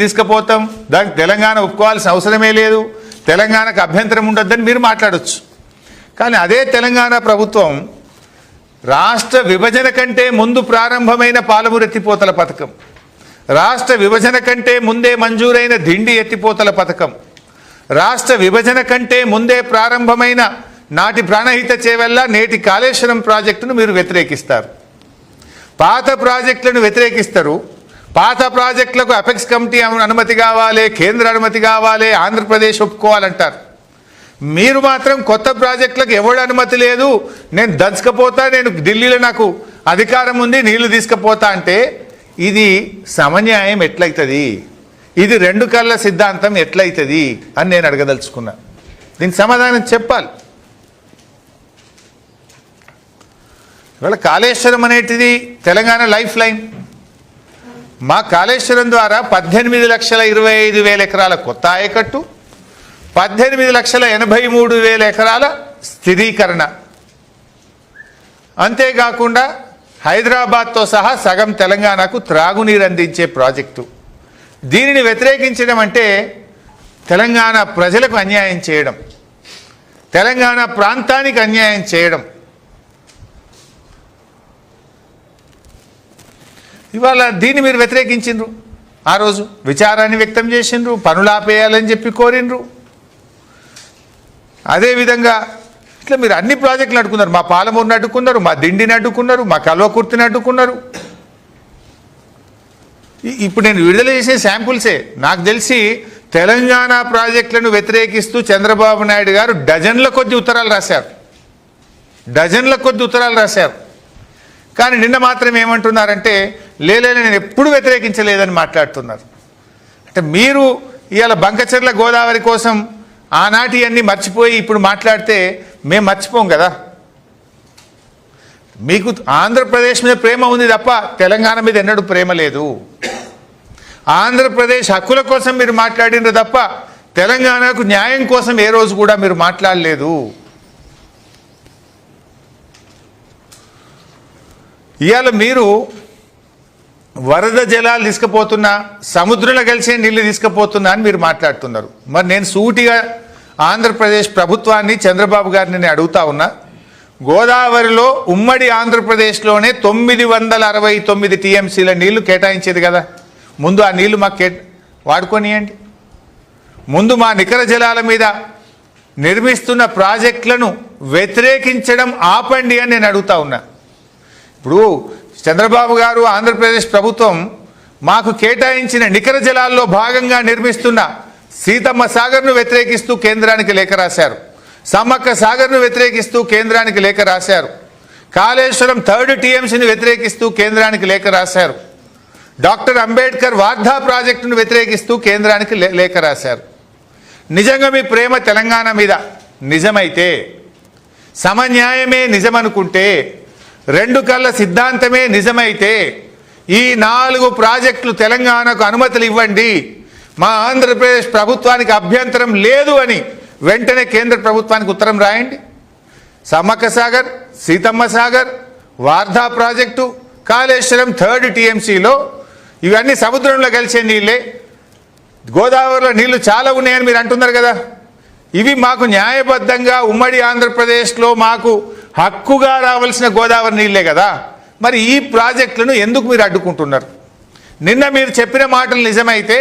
తీసుకుపోతాం, దానికి తెలంగాణ ఒప్పుకోవాల్సిన అవసరమే లేదు, తెలంగాణకు అభ్యంతరం ఉండొద్దని మీరు మాట్లాడొచ్చు. కానీ అదే తెలంగాణ ప్రభుత్వం రాష్ట్ర విభజన కంటే ముందు ప్రారంభమైన పాలమూరు ఎత్తిపోతల పథకం, రాష్ట్ర విభజన కంటే ముందే మంజూరైన దిండి ఎత్తిపోతల పథకం, రాష్ట్ర విభజన కంటే ముందే ప్రారంభమైన నాటి ప్రాణహిత చేవెళ్ళ నేటి కాళేశ్వరం ప్రాజెక్టును మీరు వ్యతిరేకిస్తారు. పాత ప్రాజెక్టులను వ్యతిరేకిస్తారు. పాత ప్రాజెక్టులకు అపెక్స్ కమిటీ అనుమతి కావాలి, కేంద్ర అనుమతి కావాలి, ఆంధ్రప్రదేశ్ ఒప్పుకోవాలంటారు. మీరు మాత్రం కొత్త ప్రాజెక్టులకు ఎవడు అనుమతి లేదు, నేను దంచుకపోతా, నేను ఢిల్లీలో నాకు అధికారం ఉంది, నీళ్లు తీసుకుపోతా అంటే ఇది సమన్యాయం ఎట్లయితుంది? ఇది రెండు కళ్ళ సిద్ధాంతం ఎట్లయితుంది అని నేను అడగదలుచుకున్నా. దీనికి సమాధానం చెప్పాలి. ఇవాళ కాళేశ్వరం అనేటిది తెలంగాణ లైఫ్ లైన్. మా కాళేశ్వరం ద్వారా 18,25,000 ఎకరాల కొత్త ఆయకట్టు, 18,83,000 ఎకరాల స్థిరీకరణ, అంతేకాకుండా హైదరాబాద్తో సహా సగం తెలంగాణకు త్రాగునీరు అందించే ప్రాజెక్టు. దీనిని వ్యతిరేకించడం అంటే తెలంగాణ ప్రజలకు అన్యాయం చేయడం, తెలంగాణ ప్రాంతానికి అన్యాయం చేయడం. ఇవాళ దీన్ని మీరు వ్యతిరేకించిండ్రు. ఆ రోజు విచారాన్ని వ్యక్తం చేసిండ్రు, పనులు ఆపేయాలని చెప్పి కోరిండ్రు. అదేవిధంగా ఇట్లా మీరు అన్ని ప్రాజెక్టులు అడ్డుకున్నారు. మా పాలమూరుని అడ్డుకున్నారు, మా దిండిని అడ్డుకున్నారు, మా కల్వకుర్తిని అడ్డుకున్నారు. ఇప్పుడు నేను విడుదల చేసే శాంపుల్సే. నాకు తెలిసి తెలంగాణ ప్రాజెక్టులను వ్యతిరేకిస్తూ చంద్రబాబు నాయుడు గారు డజన్ల కొద్ది ఉత్తరాలు రాశారు. కానీ నిన్న మాత్రం ఏమంటున్నారంటే లేలే నేను ఎప్పుడు వ్యతిరేకించలేదని మాట్లాడుతున్నారు. అంటే మీరు ఇవాళ బంకచెర్ల గోదావరి కోసం ఆనాటి అన్నీ మర్చిపోయి ఇప్పుడు మాట్లాడితే మేము మర్చిపోం కదా. మీకు ఆంధ్రప్రదేశ్ మీద ప్రేమ ఉంది తప్ప తెలంగాణ మీద ఎన్నడూ ప్రేమ లేదు. ఆంధ్రప్రదేశ్ హక్కుల కోసం మీరు మాట్లాడినారు తప్ప తెలంగాణకు న్యాయం కోసం ఏ రోజు కూడా మీరు మాట్లాడలేదు. ఇవాళ మీరు వరద జలాలు తీసుకుపోతున్నా, సముద్రంలో కలిసే నీళ్లు తీసుకుపోతున్నా అని మీరు మాట్లాడుతున్నారు. మరి నేను సూటిగా ఆంధ్రప్రదేశ్ ప్రభుత్వాన్ని, చంద్రబాబు గారిని నేను అడుగుతా ఉన్నా, గోదావరిలో ఉమ్మడి ఆంధ్రప్రదేశ్లోనే 969 టీఎంసీల నీళ్లు కేటాయించేది కదా. ముందు ఆ నీళ్లు మాకు వాడుకోనియండి. ముందు మా నికర జలాల మీద నిర్మిస్తున్న ప్రాజెక్టులను వ్యతిరేకించడం ఆపండి అని నేను అడుగుతా ఉన్నా. ఇప్పుడు చంద్రబాబు గారు, ఆంధ్రప్రదేశ్ ప్రభుత్వం మాకు కేటాయించిన నికర జలాల్లో భాగంగా నిర్మిస్తున్న సీతమ్మ సాగర్ను వ్యతిరేకిస్తూ కేంద్రానికి లేఖ రాశారు, సమ్మక్క సాగర్ను వ్యతిరేకిస్తూ కేంద్రానికి లేఖ రాశారు, కాళేశ్వరం 3rd టీఎంసీని వ్యతిరేకిస్తూ కేంద్రానికి లేఖ రాశారు, డాక్టర్ అంబేద్కర్ వార్ధా ప్రాజెక్టును వ్యతిరేకిస్తూ కేంద్రానికి లేఖ రాశారు. నిజంగా మీ ప్రేమ తెలంగాణ మీద నిజమైతే, సమన్యాయమే నిజమనుకుంటే, రెండు కళ్ళ సిద్ధాంతమే నిజమైతే ఈ 4 ప్రాజెక్టులు తెలంగాణకు అనుమతులు ఇవ్వండి, మా ఆంధ్రప్రదేశ్ ప్రభుత్వానికి అభ్యంతరం లేదు అని వెంటనే కేంద్ర ప్రభుత్వానికి ఉత్తరం రాయండి. సమ్మక్క సాగర్, సీతమ్మ సాగర్, వార్ధా ప్రాజెక్టు, కాళేశ్వరం 3rd టీఎంసీలో ఇవన్నీ సముద్రంలో కలిసే నీళ్ళే. గోదావరిలో నీళ్లు చాలా ఉన్నాయని మీరు అంటున్నారు కదా. ఇవి మాకు న్యాయబద్ధంగా ఉమ్మడి ఆంధ్రప్రదేశ్లో మాకు హక్కుగా రావాల్సిన గోదావరి నీళ్ళే కదా. మరి ఈ ప్రాజెక్టులను ఎందుకు మీరు అడ్డుకుంటున్నారు? నిన్న మీరు చెప్పిన మాటలు నిజమైతే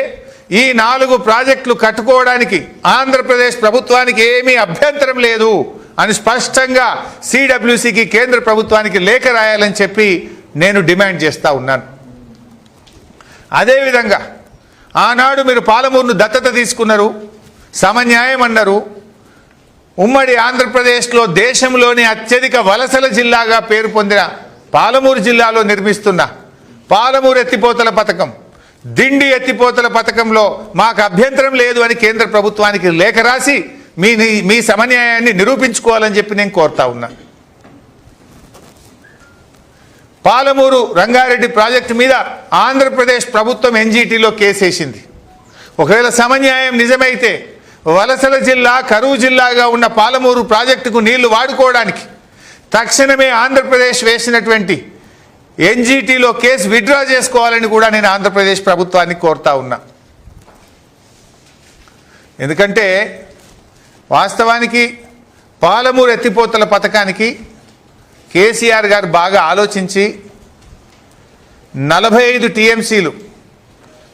ఈ 4 ప్రాజెక్టులు కట్టుకోవడానికి ఆంధ్రప్రదేశ్ ప్రభుత్వానికి ఏమీ అభ్యంతరం లేదు అని స్పష్టంగా సిడబ్ల్యూసికి, కేంద్ర ప్రభుత్వానికి లేఖ రాయాలని చెప్పి నేను డిమాండ్ చేస్తూ ఉన్నాను. అదేవిధంగా ఆనాడు మీరు పాలమూరును దత్తత తీసుకున్నారు, సమన్యాయం అన్నారు. ఉమ్మడి ఆంధ్రప్రదేశ్లో దేశంలోని అత్యధిక వలసల జిల్లాగా పేరు పొందిన పాలమూరు జిల్లాలో నిర్మిస్తున్న పాలమూరు ఎత్తిపోతల పథకం, దిండి ఎత్తిపోతల పథకంలో మాకు అభ్యంతరం లేదు అని కేంద్ర ప్రభుత్వానికి లేఖ రాసి మీ సమన్యాయాన్ని నిరూపించుకోవాలని చెప్పి నేను కోరుతా ఉన్నా. పాలమూరు రంగారెడ్డి ప్రాజెక్టు మీద ఆంధ్రప్రదేశ్ ప్రభుత్వం ఎన్జీటీలో కేసేసింది. ఒకవేళ సమన్యాయం నిజమైతే వలసల జిల్లా, కరువు జిల్లాగా ఉన్న పాలమూరు ప్రాజెక్టుకు నీళ్లు వాడుకోవడానికి తక్షణమే ఆంధ్రప్రదేశ్ వేసినటువంటి ఎన్జీటీలో కేసు విత్డ్రా చేసుకోవాలని కూడా నేను ఆంధ్రప్రదేశ్ ప్రభుత్వాన్ని కోరుతా ఉన్నా. ఎందుకంటే వాస్తవానికి పాలమూరు ఎత్తిపోతల పథకానికి కేసీఆర్ గారు బాగా ఆలోచించి 45 టీఎంసీలు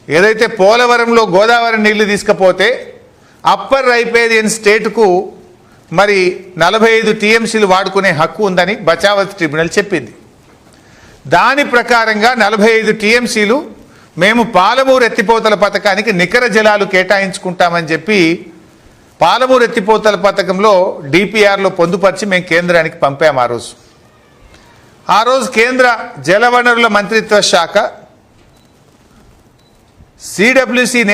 ఏదైతే పోలవరంలో గోదావరి నీళ్లు తీసుకపోతే అప్పర్ రైపేరియన్ స్టేట్కు మరి 45 టీఎంసీలు వాడుకునే హక్కు ఉందని బచావత్ ట్రిబ్యునల్ చెప్పింది. దాని ప్రకారంగా 45 టీఎంసీలు మేము పాలమూరు ఎత్తిపోతల పథకానికి నికర జలాలు కేటాయించుకుంటామని చెప్పి పాలమూరు ఎత్తిపోతల పథకంలో డిపిఆర్లో పొందుపరిచి మేము కేంద్రానికి పంపాము. ఆ రోజు కేంద్ర జలవనరుల మంత్రిత్వ శాఖ సిడబ్ల్యూసి